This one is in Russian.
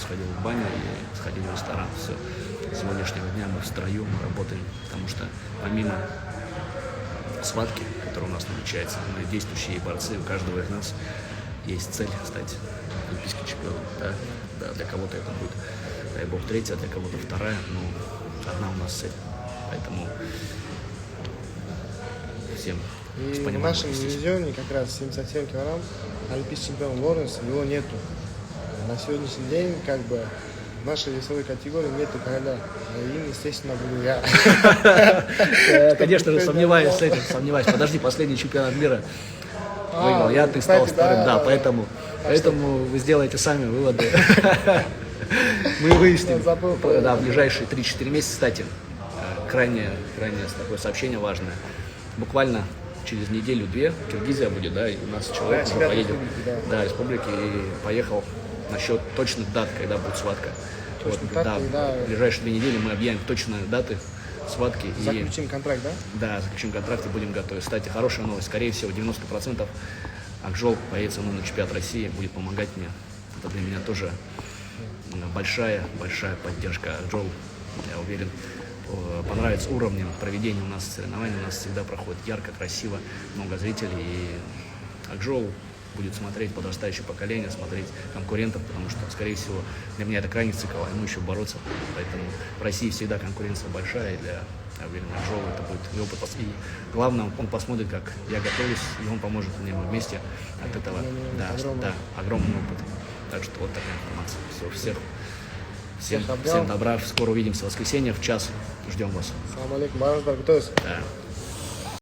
сходил в баню и сходили в ресторан. Все. С сегодняшнего дня мы втроем работаем, потому что помимо схватки, которая у нас намечается, мы действующие борцы, у каждого из нас есть цель стать олимпийским чемпионом. Да? Да, для кого-то это будет, дай бог, третья, для кого-то вторая, но одна у нас цель. Поэтому всем с И в пониманием нашем отнестись. дивизионе как раз 77 килограмм, олимпийский чемпион Лоренс, его нету. На сегодняшний день как бы в нашей весовой категории нету короля. Им, естественно, буду я. Конечно же, сомневаюсь с этим, сомневаюсь. Подожди, последний чемпионат мира выиграл я, ты стал кстати, вторым. Да, да. поэтому вы сделаете сами выводы. Мы выясним. Забыл. Да, в ближайшие 3-4 месяца, кстати, крайне такое сообщение важное. Буквально через неделю-две Киргизия будет, да, и у нас человек уже чемпионат поедет. республики, да. Да, республики, и поехал насчет точных дат, когда будет схватка. Вот, даты, да, да. в ближайшие 2 недели мы объявим точные даты схватки. И Заключим контракт, да? да, заключим контракт и будем готовы. Кстати, хорошая новость. Скорее всего, 90% Акжол поедет со мной на чемпионат России, будет помогать мне. Это для меня тоже большая поддержка. Акжол, я уверен, понравится уровнем проведения у нас соревнований. У нас всегда проходит ярко, красиво, много зрителей. И Акжол будет смотреть подрастающее поколение, смотреть конкурентов, потому что, скорее всего, для меня это крайний цикл, а ему еще бороться. Поэтому в России всегда конкуренция большая, и для, я уверен, Акжола это будет и опыт. И главное, он посмотрит, как я готовлюсь, и он поможет мне, мы вместе от этого, да, огромный опыт. Так что вот такая информация. Всем добра, скоро увидимся в воскресенье в час, ждем вас. Салам алейкум, Бараш Баргутович. Да.